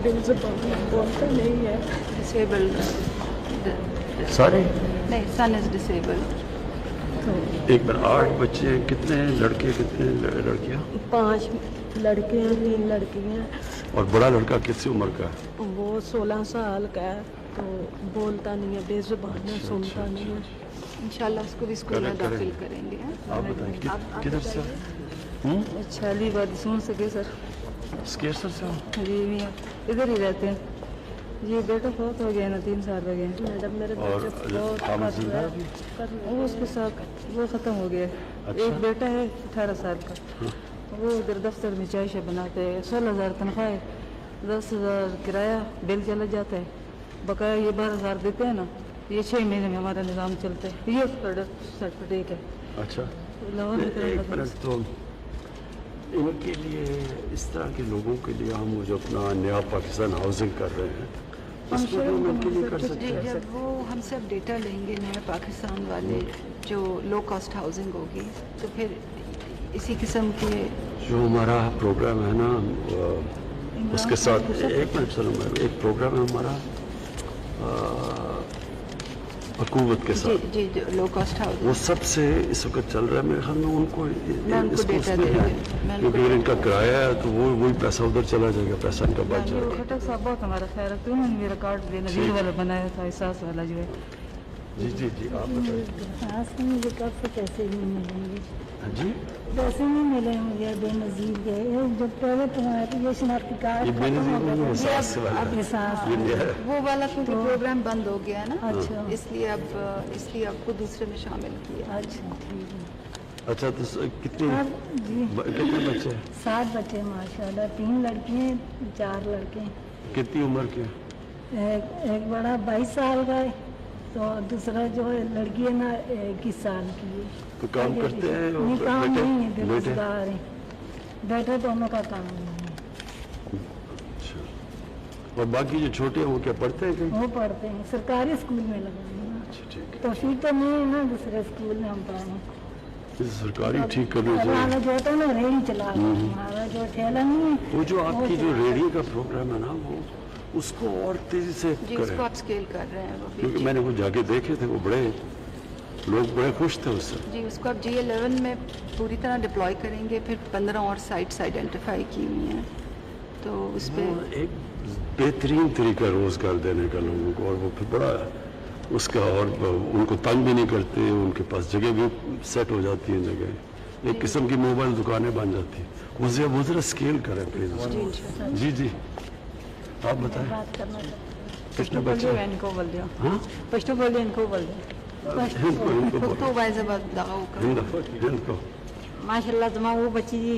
बेज़ुबान बोलता नहीं है। डिसेबल्ड सारे नहीं, सन इज डिसेबल्ड। एक बार 8 बच्चे हैं, कितने लड़के कितने लड़कियां? 5 लड़के हैं, 3 लड़कियां। और बड़ा लड़का किस उम्र का है? वो 16 साल का है, तो बोलता नहीं है, बेज़ुबान है, सुनता नहीं है। इंशाल्लाह उसको भी स्कूल में दाखिल करेंगे। आप बताएं किधर से? छाली बात सके सर। स्केसर से हो? जी मियाँ इधर ही रहते हैं। ये बेटा बहुत हो गया ना, 3 साल हो गए। मैडम मेरे और बच्चे बहुत खामद जिंदा है अभी? वो उसके साथ वो ख़त्म हो गया। अच्छा। एक बेटा है 18 साल का, वो इधर दफ्तर में चाय शाय बनाते हैं। 16,000 तनख्वाह है, 10,000 किराया, बिल चला जाता है, बकाया ये 12,000 देते हैं ना। ये 6 महीने में हमारा निज़ाम चलता है। ये सर्टिफिकेट है। अच्छा, लाहौर में एक मिनट, तो इनके लिए, इस तरह के लोगों के लिए हम जो अपना नया पाकिस्तान हाउसिंग कर रहे हैं, इसको हम इनके लिए कर सकते हैं। जब वो हमसे अब डेटा लेंगे नए पाकिस्तान वाले, जो लो कॉस्ट हाउसिंग होगी, तो फिर इसी किस्म के जो हमारा प्रोग्राम है ना, उसके साथ एक मिनट सुनो, एक प्रोग्राम है हमारा हुकूमत के साथ, जी लो कॉस्ट हाउसिंग, वो सबसे इस वक्त चल रहा है। मेरे ख्याल में उनको इसको डेटा उसमें दे है, दूँगी। क्योंकि अगर इनका किराया है तो वही पैसा उधर चला जाएगा, पैसा इनका बच वो जाएगा। खटक साहब बहुत हमारा ख्याल रखते हैं। उन्होंने मेरा कार्ड भी नज़ीर वाला बनाया था, एहसास वाला जो है। जी जी जी, आप बताइए। खास में मुझे कब से पैसे नहीं मिलेंगे? हाँ जी, पैसे नहीं मिले मुझे बेनज़ीर के। जो पहले तुम्हारे ये शनाख्ती कार्ड ये बेनज़ीर नहीं है, एहसास से वाला है। एहसास ये नया है। वो वाला क्योंकि प्रोग्राम बंद हो गया है ना, अच्छा। इसलिए आपको दूसरे में शामिल किया। अच्छा ठीक है। अच्छा, तो कितने जी कितने बच्चे हैं? 7 बच्चे माशाल्लाह, 3 लड़कियाँ 4 लड़के। कितनी उम्र के? एक बड़ा 22 साल का है, तो दूसरा जो है लड़की है ना 21 साल की है। तो काम करते हैं नहीं, काम बेटे? नहीं है, बेटे? बेरोजगार है। बेटे दोनों का काम नहीं है। अच्छा, और बाकी जो छोटे हैं वो क्या पढ़ते हैं कहीं? वो पढ़ते हैं, सरकारी स्कूल में लगाए हैं। अच्छा ठीक है, तो फिर तो नहीं है ना, दूसरे स्कूल में हम पढ़े। इस सरकारी ठीक करना हमारा चाहिए। जो होता है ना रेडी चला रहे हैं, हमारा जो ठेला नहीं है वो जो आपकी जो चला- रेडियो का प्रोग्राम है ना, वो उसको और तेजी से जी उसको करें, आप स्केल कर रहे हैं वो भी। क्योंकि मैंने वो जाके देखे थे, वो बड़े लोग बड़े खुश थे उससे। जी उसको आप G11 में पूरी तरह डिप्लॉय करेंगे। फिर 15 और साइट्स आइडेंटिफाई की हुई हैं, तो उस वो पर एक बेहतरीन तरीका रोजगार देने का लोगों को, और वो फिर बड़ा उसका, और उनको तंग भी नहीं करते, उनके पास जगह भी सेट हो जाती है, जगह एक किस्म की मोबाइल दुकानें बन जाती हैं। वो जरा स्केल करें प्लीज। जी जी, आप बताएं बात करना चाहते कितने बच्चे हैं? इनको बोल दिया, हाँ, पश्तो बोल दिया, इनको बोल दिया। इनको बोलो। तो वाइज दगाओ का इनको माशाल्लाह तमाम वो बच्ची जी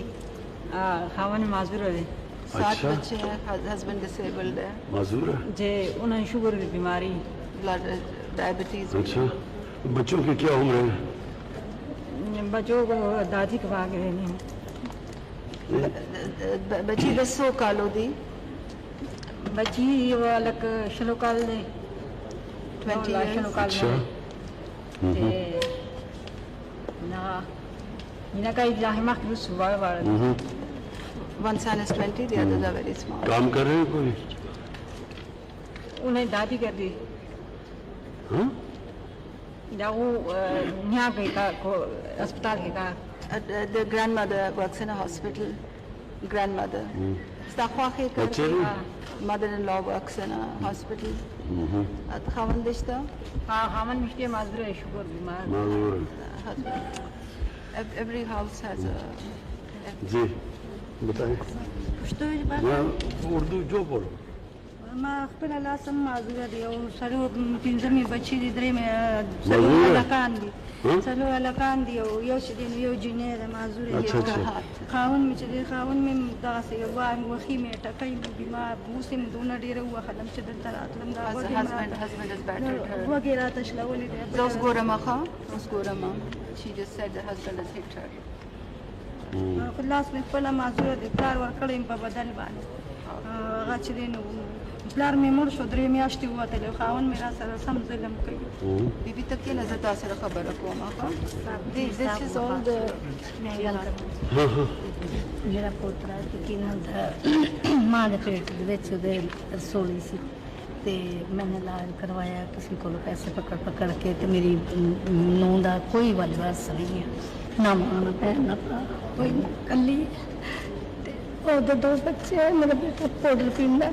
खावन माजूर है 7 अच्छा। बच्चे हैं, हस्बैंड डिसेबल्ड है, माजूर है। जे उन्हें शुगर की बीमारी, ब्लड डायबिटीज। अच्छा, बच्चों की क्या उम्र है? बच्चों को दादी के भाग रहे हैं। बच्ची 10 कालो दी बच्ची वो अलग शलोकाल ने 20 years. शलोकाल अच्छा, ने ना इना का इलाही मखलूस हुआ वाला। One son is 20, the others are very small. काम कर रहे हैं कोई? उन्हें दादी कर दी हाँ, या वो यहाँ पे का अस्पताल के का The grandmother works in a hospital. Grandmother. बच्चे नहीं? Mother-in-law works in a hospital. خاوند داشته हाँ खावन मिश्ते माजूर है शुगर बीमार। माजूर है। husband. Every house has a. जी बताएं। मैं उर्दू जो बोलो। ما خپل لاسم معذوره دی او سړو پنځمې بچی دی درې مې معذوره؟ سړو لکان دي ها؟ سړو لکان دي او یو چې دی یو جنې ده معذوره دی अच्छा अच्छा, خاون مې چې دی خاون مې دغه یو وان وخی مې ټکای بیمار موسم دونه ډیره وخلم چې دلته راتلم دا Husband has battered her. وګیرا تشلولې the Those Gorama Khan, those Gorama. She just said the husband has hit her. خلاص مې خپل معذوره دی پلار ورکړم په بدل باندې هغه چې دی نو پلار مې مړ شو 3 میاشتې ووتلې خاون مې را سره سم ظلم کوي بیبي تک کې نظر تاسو خبره کوم ها. This is all the हाँ हाँ ਮੇਰਾ ਪੋਤਰਾ ਕੀ ਨਾਮ ਦਾ ਮਾਂ ਦੇ ਪੇਟ ਦੇ ਵਿੱਚ ਉਹਦੇ ਰਸੋਲੀ ਸੀ ਤੇ ਮੈंने ਇਲਾਜ ਕਰਵਾਇਆ ਕਿਸੇ ਕੋਲੋਂ ਪੈਸੇ ਪਕੜ ਕੇ ਤੇ ਮੇਰੀ ਨੂੰਹ ਦਾ ਕੋਈ ਵੱਲ-ਵਸ ਨਹੀਂ ਹੈ ਨਾ ਮਾਂ ਨਾ ਭੈਣ ਨਾ ਭਰਾ ਕੋਈ ਨਹੀਂ ਇਕੱਲੀ ਤੇ ਉਹਦੇ 2 ਬੱਚੇ ਮੇਰਾ ਬੇਟਾ ਪਾਊਡਰ ਪੀਂਦਾ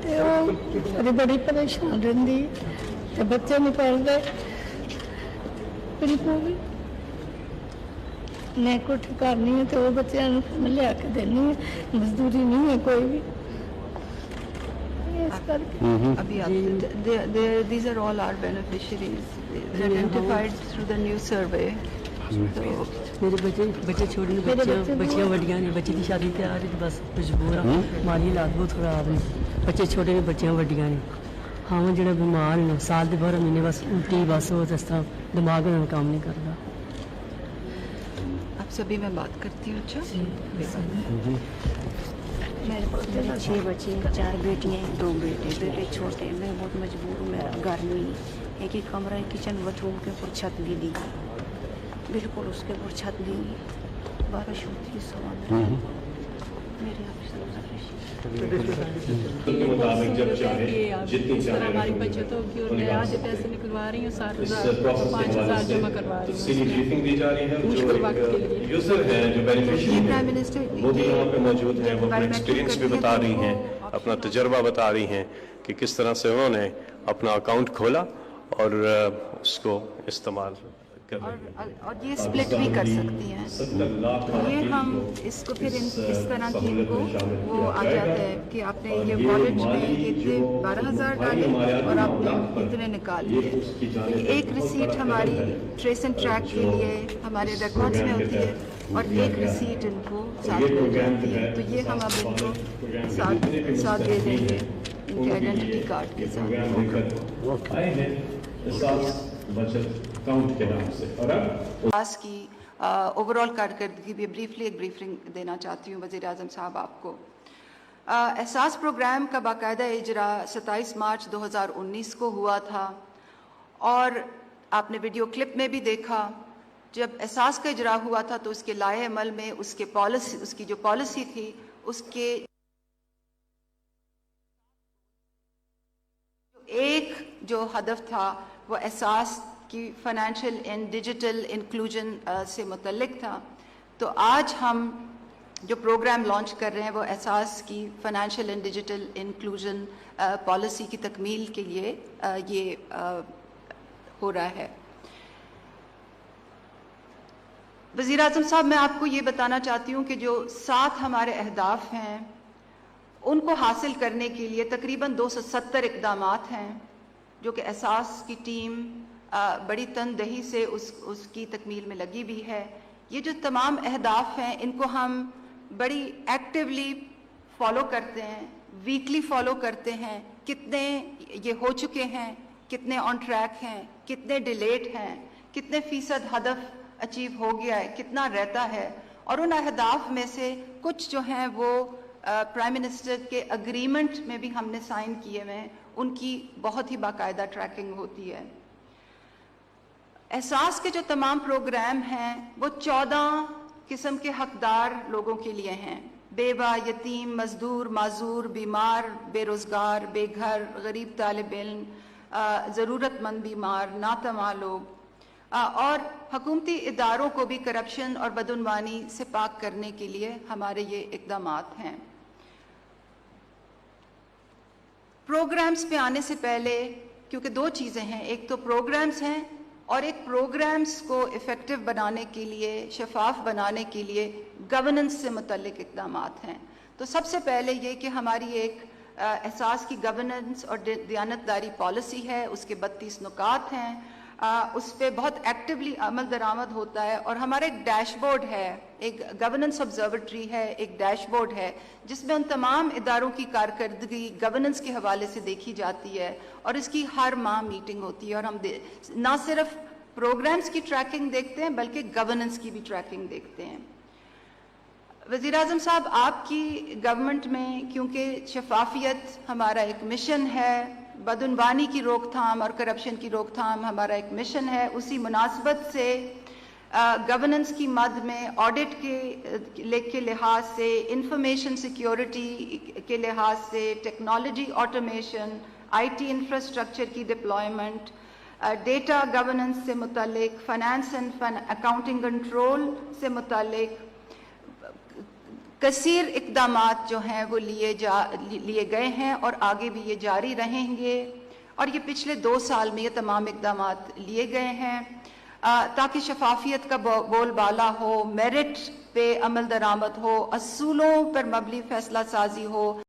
ਤੇ ਉਹ ਬੜੀ ਪਰੇਸ਼ਾਨ ਰਹਿੰਦੀ ਤੇ ਬੱਚੇ ਨਹੀਂ ਪੜ੍ਹਦੇ ਮੇਰੀ मैं कुछ करनी है तो वो बच्चों को लिया के देनी है, मजदूरी नहीं है कोई भी इस करके। अभी आप these are all our beneficiaries identified through the new survey. मेरे बच्चे छोटे बच्चियां वड्डियां ने बच्चे की शादी तैयार है बस मजबूर हाँ माली हालात बहुत खराब ने बच्चे छोटे ने बच्चियां वड्डियां ने हाँ जो बीमार ने साल के 12 महीने बस उल्टी बस हो जिस तरह दिमाग में काम नहीं करता। सभी मैं बात करती हूँ। अच्छा मेरे को 6 बच्चे 4 बेटियाँ 2 बेटे बेटे छोटे मैं बहुत मजबूर हूँ। मेरा घर में एक ही कमरा है किचन बाथरूम के ऊपर छत भी दी गई बिल्कुल उसके ऊपर छत दी गई बारिश होती है सवाल मेरे मुताबिक जब चाहे जितनी चाहे हमारी बचत होगी और मैं आज पैसे निकलवा रही हूँ 7,000 5,000 जमा करवा रही हूँ। तफसीली ब्रीफिंग दी जा रही है जो यूजर है जो बेनिफिशियरी प्राइम मिनिस्टर वो भी यहाँ पे मौजूद है वो अपना एक्सपीरियंस भी बता रही हैं अपना तजर्बा बता रही हैं कि किस तरह से उन्होंने अपना अकाउंट खोला और उसको इस्तेमाल और ये स्प्लिट भी कर सकती हैं। ये हम इसको फिर इस तरह की इनको वो आ जाता है कि आपने ये वॉलेट में इतने 12,000 डाले और आपने इतने निकाल लिए। एक रिसीट हमारी ट्रेस एंड ट्रैक के लिए हमारे रिकॉर्ड्स में होती है और एक रिसीट इनको साथ मिल जाती है तो ये हम अब इनको साथ दे देंगे इनके आइडेंटिटी कार्ड के साथ बचत अकाउंट के नाम से। और पास की ओवरऑल कारकर्दगी भी ब्रीफली एक ब्रीफिंग देना चाहती हूँ वज़ीर आज़म साहब आपको। एहसास प्रोग्राम का बाकायदा इजरा 27 मार्च 2019 को हुआ था और आपने वीडियो क्लिप में भी देखा जब एहसास का इजरा हुआ था तो उसके लाए अमल में उसकी जो पॉलिसी थी उसके एक जो हदफ था वो एहसास की फाइनेंशियल एंड डिजिटल इंक्लूजन से मुतल्लिक था। तो आज हम जो प्रोग्राम लॉन्च कर रहे हैं वो एहसास की financial and digital inclusion policy की तकमील के लिए ये हो रहा है। वज़ीर आज़म साहब मैं आपको ये बताना चाहती हूँ कि जो 7 हमारे अहदाफ हैं उनको हासिल करने के लिए तकरीबन 270 इक़दामात हैं जो कि एहसास की टीम बड़ी तनदही से उसकी तकमील में लगी हुई है। ये जो तमाम अहदाफ हैं इनको हम बड़ी एक्टिवली फॉलो करते हैं वीकली फॉलो करते हैं कितने ये हो चुके हैं कितने ऑन ट्रैक हैं कितने डिलेड हैं कितने फ़ीसद हदफ अचीव हो गया है कितना रहता है और उन अहदाफ में से कुछ जो हैं वो प्राइम मिनिस्टर के अग्रीमेंट में भी हमने साइन किए हुए हैं उनकी बहुत ही बाकायदा ट्रैकिंग होती है। एहसास के जो तमाम प्रोग्राम हैं वो 14 किस्म के हकदार लोगों के लिए हैं बेवा यतीम मजदूर माजूर बीमार बेरोज़गार बेघर गरीब तालिब इल्म ज़रूरतमंद बीमार नातमा लोग और हुकूमती इदारों को भी करप्शन और बदउनवानी से पाक करने के लिए हमारे ये इक़दामात हैं। प्रोग्राम्स पे आने से पहले क्योंकि 2 चीज़ें हैं एक तो प्रोग्राम्स हैं और एक प्रोग्राम्स को इफ़ेक्टिव बनाने के लिए शफाफ बनाने के लिए गवर्नेंस से मुतल्लिक इक़दामात हैं। तो सबसे पहले ये कि हमारी एक एहसास की गवर्नेंस और दियानतदारी पॉलिसी है उसके 32 नुकात हैं उस पर बहुत एक्टिवली अमल दरामद होता है और हमारा एक डैशबोर्ड है एक गवर्नेंस ऑब्जर्वेटरी है एक डैशबोर्ड है जिसमें उन तमाम इदारों की कारकर्दगी गवर्नेंस के हवाले से देखी जाती है और इसकी हर माह मीटिंग होती है और हम ना सिर्फ प्रोग्राम्स की ट्रैकिंग देखते हैं बल्कि गवर्नेंस की भी ट्रैकिंग देखते हैं। वज़ीर आज़म साहब आपकी गवर्नमेंट में क्योंकि शफाफियत हमारा एक मिशन है बदउनवानी की रोकथाम और करप्शन की रोकथाम हमारा एक मिशन है उसी मुनासबत से گورننس کی مد میں آڈٹ کے لحاظ سے، انفارمیشن سیکیورٹی کے لحاظ سے، technology automation, I T infrastructure کی ڈپلائمنٹ، ڈیٹا گورننس سے متعلق، فائنانس اینڈ اکاؤنٹنگ کنٹرول سے متعلق کثیر اقدامات جو ہیں وہ لیے گئے ہیں اور آگے بھی یہ جاری رہیں گے، اور یہ پچھلے 2 سال میں یہ تمام اقدامات لیے گئے ہیں تاکہ شفافیت کا بول بالا ہو، میرٹ پہ عمل درآمد ہو، اصولوں پر مبنی فیصلہ سازی ہو،